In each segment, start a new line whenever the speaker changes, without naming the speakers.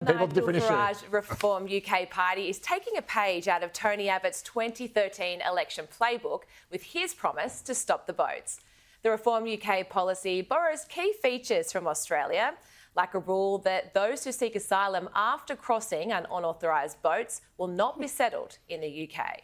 Nigel
different issue.
Farage Reform UK Party is taking a page out of Tony Abbott's 2013 election playbook with his promise to stop the boats. The Reform UK policy borrows key features from Australia, like a rule that those who seek asylum after crossing on unauthorised boats will not be settled in the UK.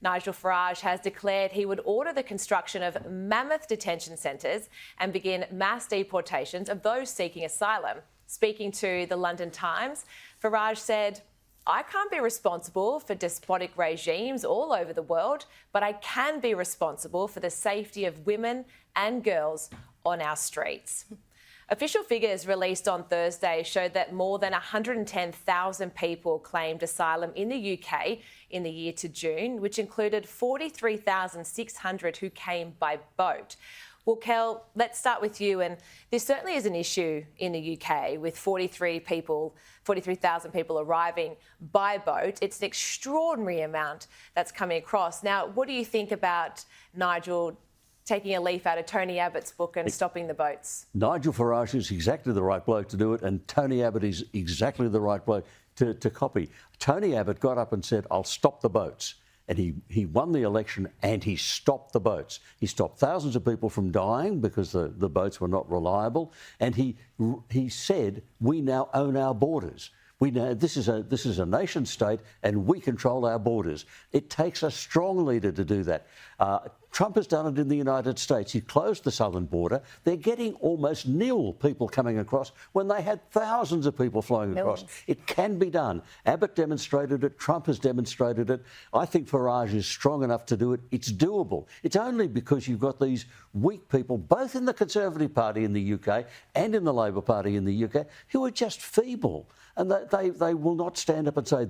Nigel Farage has declared he would order the construction of mammoth detention centres and begin mass deportations of those seeking asylum. Speaking to the London Times, Farage said, "I can't be responsible for despotic regimes all over the world, but I can be responsible for the safety of women and girls on our streets." Official figures released on Thursday showed that more than 110,000 people claimed asylum in the UK in the year to June, which included 43,600 who came by boat. Well, Kel, let's start with you. And this certainly is an issue in the UK with 43,000 people arriving by boat. It's an extraordinary amount that's coming across. Now, what do you think about Nigel taking a leaf out of Tony Abbott's book and stopping the boats?
Nigel Farage is exactly the right bloke to do it, and Tony Abbott is exactly the right bloke to copy. Tony Abbott got up and said, "I'll stop the boats." And he won the election and he stopped the boats. He stopped thousands of people from dying because the boats were not reliable. And he said, "We now own our borders. This is a nation state and we control our borders." It takes a strong leader to do that. Trump has done it in the United States. He closed the southern border. They're getting almost nil people coming across when they had thousands of people flowing across. It can be done. Abbott demonstrated it. Trump has demonstrated it. I think Farage is strong enough to do it. It's doable. It's only because you've got these weak people, both in the Conservative Party in the UK and in the Labor Party in the UK, who are just feeble. And they will not stand up and say,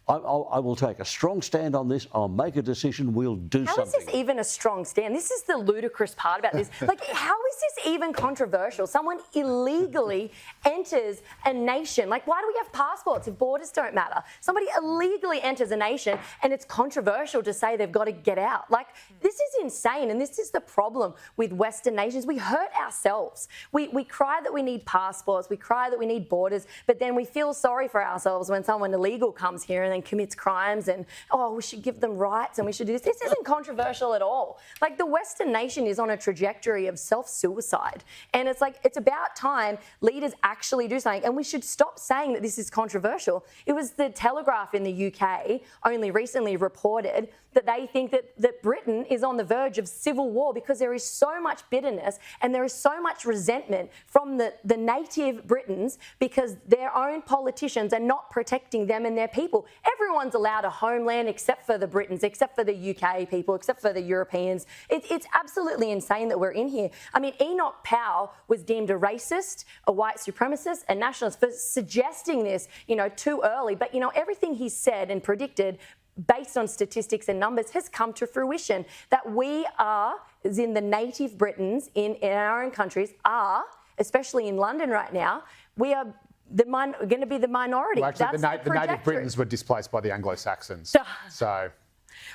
I will take a strong stand on this, I'll make a decision, we'll do something.
How is this even a strong stand? This is the ludicrous part about this. Like, how is this even controversial? Someone illegally enters a nation. Like, why do we have passports if borders don't matter? Somebody illegally enters a nation and it's controversial to say they've got to get out. Like, this is insane, and this is the problem with Western nations. We hurt ourselves. We cry that we need passports, we cry that we need borders, but then we feel sorry for ourselves when someone illegal comes here and then commits crimes and, oh, we should give them rights and we should do this. This isn't controversial at all. Like, the Western nation is on a trajectory of self-suicide. And it's like, it's about time leaders actually do something, and we should stop saying that this is controversial. It was the Telegraph in the UK only recently reported that they think that Britain is on the verge of civil war because there is so much bitterness and there is so much resentment from the native Britons because their own politicians are not protecting them and their people. Everyone's allowed a homeland except for the Britons, except for the UK people, except for the Europeans. It's absolutely insane that we're in here. I mean, Enoch Powell was deemed a racist, a white supremacist, a nationalist for suggesting this, too early. But, everything he said and predicted based on statistics and numbers has come to fruition. That we are, as in the native Britons in our own countries, are, especially in London right now, we are going to be the minority.
Well, actually,
that's
the native Britons were displaced by the Anglo-Saxons. So...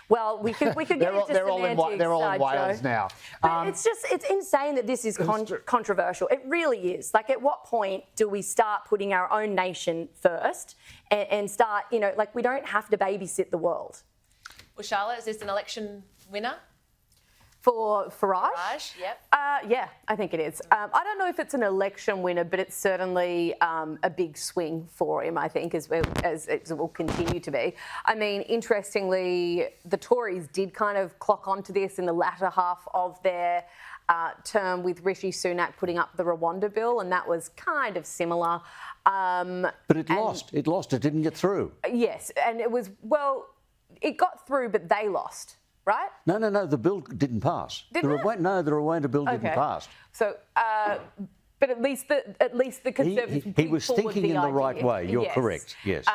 Well, we could get into
they're all in Wales now.
But it's insane that this is controversial. It really is. Like, at what point do we start putting our own nation first and start, we don't have to babysit the world?
Well, Charlotte, is this an election winner?
For Farage?
Farage, yep.
Yeah, I think it is. I don't know if it's an election winner, but it's certainly a big swing for him, I think, as it will continue to be. I mean, interestingly, the Tories did kind of clock onto this in the latter half of their term with Rishi Sunak putting up the Rwanda bill, and that was kind of similar.
But it lost. It lost. It didn't get through.
Yes, and it was, well, it got through, but they lost. Right?
No. The bill didn't pass. The Rwanda bill didn't pass.
So, but at least the Conservatives.
He was thinking in the right way. You're correct. Yes.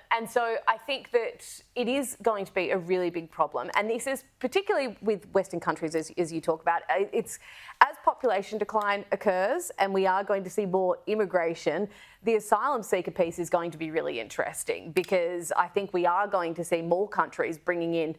And so I think that it is going to be a really big problem, and this is particularly with Western countries, as you talk about. It's as population decline occurs, and we are going to see more immigration. The asylum seeker piece is going to be really interesting because I think we are going to see more countries bringing in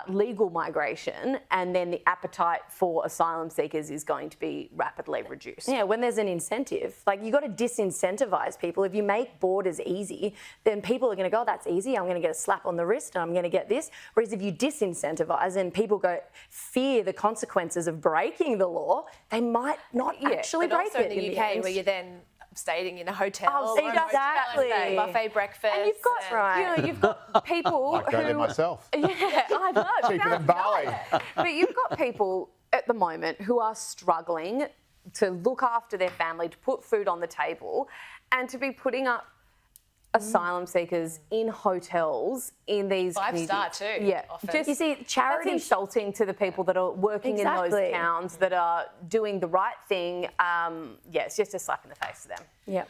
legal migration, and then the appetite for asylum seekers is going to be rapidly reduced.
Yeah, when there's an incentive, like you got to disincentivize people. If you make borders easy, then people are going to go, oh, that's easy, I'm going to get a slap on the wrist and I'm going to get this. Whereas if you disincentivize and people go fear the consequences of breaking the law, they might not actually
but
break
also
it.
in the UK, where you're then staying in a hotel,
Oh,
or a motel,
exactly.
buffet breakfast,
And you've got,
right.
you've got people
I go there
who,
myself.
yeah, I know,
Cheaper than Bali.
but you've got people at the moment who are struggling to look after their family, to put food on the table, and to be putting up asylum seekers in hotels in these
5-star too.
Yeah,
often.
just
You see,
that's
charity
insulting to the people that are working in
Exactly.
those towns that are doing the right thing. Yeah, it's just a slap in the face to them.
Yeah.